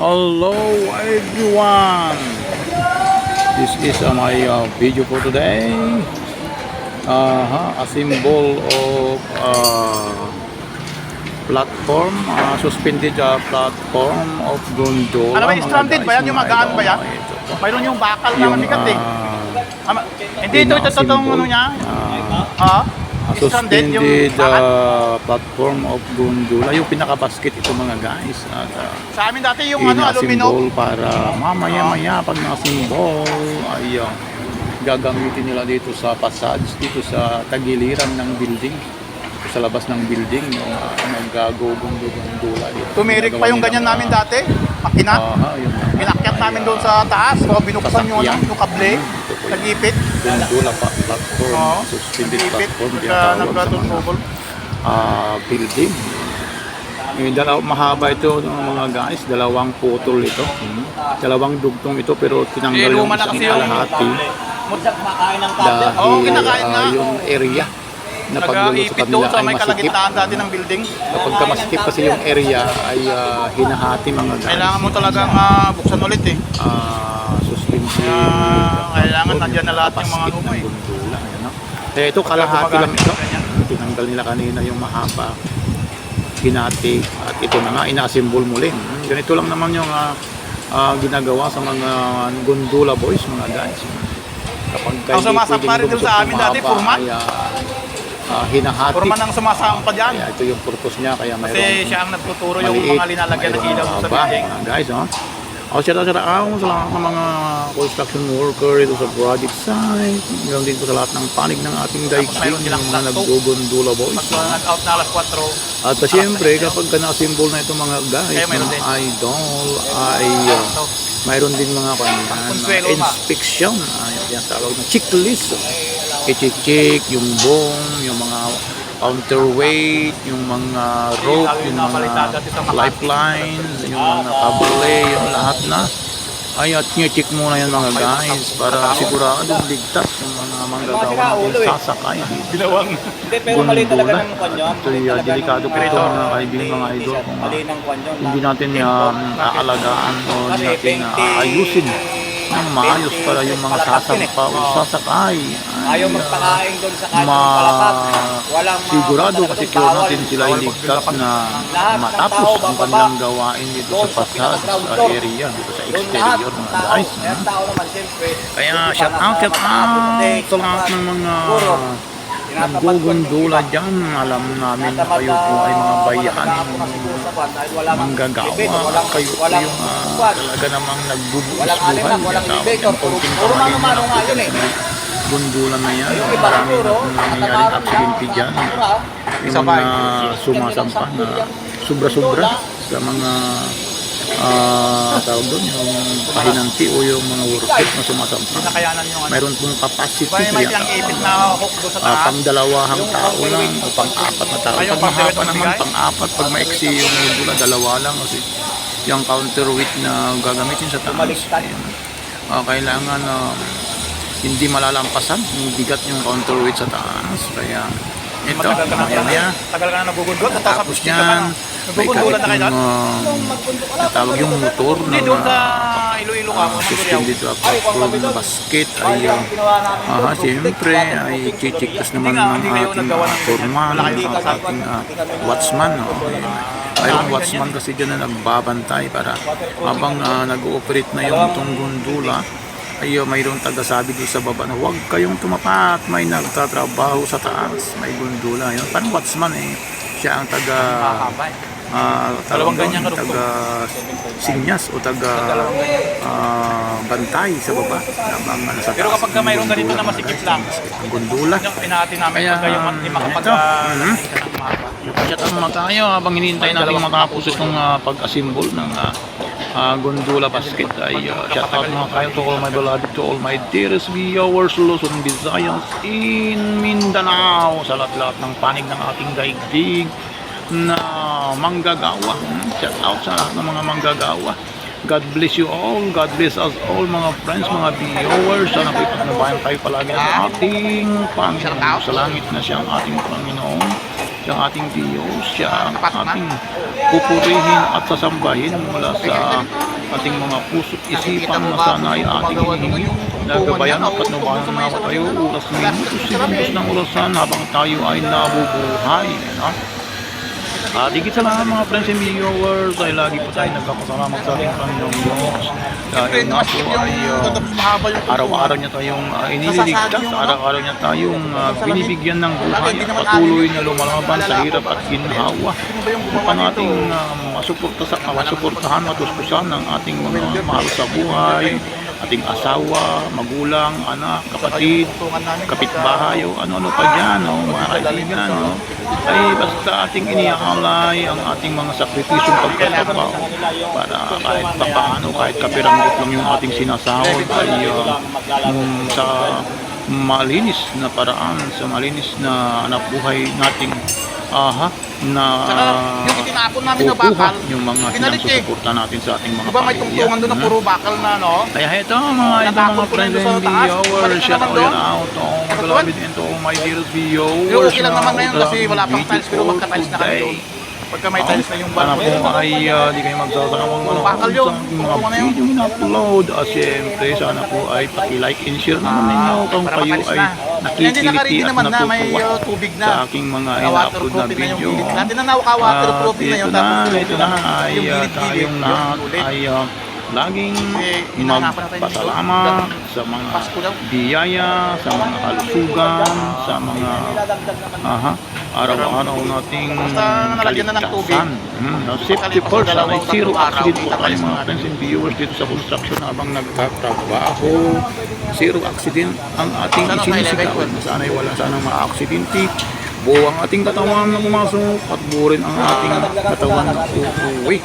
Hello everyone. This is my video for today. A symbol of platform, suspended platform of Gondola. Ano ba, stranded ba yan? Yung magaan ba yan? Mayroon yung bakal na mabigat eh. Hindi, ito totoong ano niya. Suspended platform of Gondola. Yung pinaka-basket ito mga guys. At, sa amin dati yung aluminum. Para mamaya-maya pag naka-symbol ay gagamitin nila dito sa facades, dito sa tagiliran ng building, sa labas ng building, yung nag-gondola dito. Tumirik pa yung ganyan namin dati, makina. Pinakyat namin doon sa taas, so binuksan yung kable, nag-ipit. Gondola platform, suspended platform, building. Mahaba ito mga guys, dalawang putol ito. Dalawang dugtong ito pero tinanggal yung isang kalahati. Dahil yung area na paglulusot nila ay masikip. Dati ng building. Kapag masikip kasi yung area ay hinahati mga guys. Kailangan mo talagang buksan ulit eh. Kailangan nandiyan na lahat yung mga lumo eh. Kaya ito kalahati lang ito. Tinanggal nila kanina yung mahaba, hinati, at ito na nga ina-assemble muli. Ganito lang naman yung ginagawa sa mga gondola boys mga guys. Kapag ang sumasampa rin sa amin dati, Purman. Hinahati. Purman ang sumasampa dyan. Kaya ito yung purpose niya. Kaya mayroon kasi siya ang nagtuturo yung mga linalagyan ng ilaw sa building. Guys, shout out sa lahat ng mga construction worker ito sa project site. Meron din po sa lahat ng panig ng ating daigdig, yung mga nagdogondola boys. Pag nag-out na alas 4. At siyempre, kapag na-symbol na ito mga guys, mga idol, ay mayroon din mga inspection. Yan tawag na checklist. I-check yung boom, yung mga counterweight, yung mga rope, yung mga lifelines, yung mga kable, yung lahat na. Ay, at nyo-check muna yan mga guys para siguradong ligtas yung mga manggagawa ng sasakay. Gondola. Ito'y delikado po ito mga kaibigan, mga idol. Kung hindi natin aalagaan o natin ayusin ng maayos para yung mga sasampa o sasakay ayaw magpakain doon sa kanong palakad. Sigurado kasi kung natin sila iligtas na matapos ang kanilang gawain dito sa facade, sa area, dito sa exterior mga guys. Kaya shout out sa lahat ng mga naggugundola dyan. Alam namin na kayo po ay mga bayan manggagawa. Kayo po yung talaga namang nagbubuis buhay. Yung konting pamahin na gundulan na yan. Marami na kung nangyayaring aksidente dyan. Yung mga sumasampa na sobra-sobra sa mga tawag doon, yung pahinanti o yung mga workers na sumasampa. Mayroon pong capacity pang dalawahang tao lang o pang-apat na tao. Pag mahaba naman pang-apat, pag maiksi yung gundola, dalawa lang kasi yung counterweight na gagamitin sa taas. Kailangan hindi malalampasan yung bigat yung counterweight sa taas. Kaya ito, tagal ka na nagugundol. tapos yan may kahit yung natawag yung motor na suspended platform na basket ay siyempre ay chichikas naman ng ating foreman, ng ating watchman. Mayroong watchman kasi dyan na nagbabantay para habang nag-ooperate na yung itong gondola ay mayroong tagasabi doon sa baba na huwag kayong tumapat, may nagtatrabaho sa taas, may gondola. Yun, parang watchman siya ang sinyas o bantay sa baba habang sa taas. Pero kapag mayroong ganito na masikip lang, ang gondola, pinahati namin pagka yung shout out mga tayo habang hinihintay natin matapos itong pag-assemble ng gondola basket. Ay shout out mga kayo to all my beloved, to all my dearest viewers, Luzon, Visayas, in Mindanao, sa lahat-lahat ng panig ng ating daigdig na manggagawa. Shout out sa lahat ng mga manggagawa. God bless you all. God bless us all mga friends, mga viewers. Sana po ipagnabayan tayo palagi ng ating Panginoon. Sa langit na siya ang ating Panginoon. Siya ang ating Diyos. Siya ang ating pupurihin at sasambahin mula sa ating mga puso't isipan na sana ay ating hinihingi. Nagabayan at patnubahan na tayo, oras minutos, segundos ng orasan habang tayo ay nabubuhay. No? At higit sa lahat mga friends and viewers ay lagi po tayo nagpapasalamat sa ating Panginoong Diyos. Dahil nga po ay araw-araw niya tayong iniligtas, araw-araw niya tayong binibigyan ng buhay at patuloy na lumalaban sa hirap at ginhawa. Upang ating masuportahan, matuspusan ng ating mga mahal sa buhay, ating asawa, magulang, anak, kapatid, kapitbahay, o ano-ano pa dyan, mga kaibigan, ay basta ating iniaalay ang ating mga sakripisyong pagkatapaw para kahit papaano, kahit kapiranggot lang yung ating sinasahod ay sa malinis na paraan, sa malinis na anak buhay nating na yung itinapon namin na bakal, yung mga sinasusuporta natin sa ating mga diba may tungtungan doon na puro bakal na, no? Kaya ito mga friends and viewers, shout out to Magalawid and to my dear viewers. Pero okay lang naman ngayon kasi wala pang tiles, pero magka-tiles na kami doon. Pagka may tiles na yung sana balcony. po ay di kayo magsasawang bakal yun. sa mga video in-upload. Siyempre, sana po ay paki-like and share naman ninyo kung para kayo matalis ay na. nakikiliti at naman na may natutuwa tubig na. sa aking mga in-upload na Waterproofing na yung video. gilid natin na waterproofing na yun. Ito na ay tayong lahat ay laging magpasalamat sa mga biyaya, sa mga kalusugan, sa mga araw-araw nating kaligtasan. Safety first, may zero accident po tayo mga friends and viewers dito sa construction habang nagtatrabaho. Zero accident ang ating isinisigaw. Sana'y wala sanang ma-aksidente. Buo ang ating katawan na pumasok at buo rin ang ating katawan na uuwi.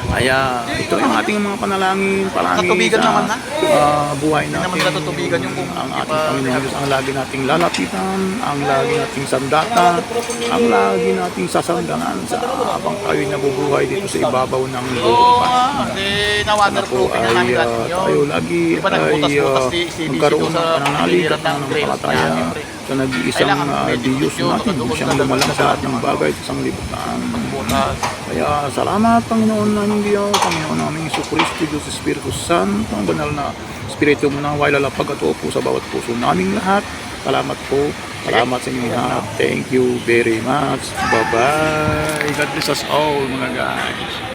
Kaya ito yung ating mga panalangin, palagi sa buhay natin. Ang ating Panginoon Diyos ang lagi nating lalapitan, ang lagi nating sandata, ang lagi nating sasandanan sa habang tayo nabubuhay dito sa ibabaw ng lupa. Sana po ay tayo lagi ay magkaroon ng pananalig at pananampalataya sa nag-iisang Diyos natin, siyang lumalang sa lahat ng bagay sa sanglibutan. Kaya salamat Panginoon naming Diyos, Panginoon naming Jesucristo, Diyos Espiritu Santo, ang banal na Espiritu mo na way lalapag at upo sa bawat puso naming lahat. Salamat po, salamat sa inyong lahat. Thank you very much. Bye-bye. God bless us all mga guys.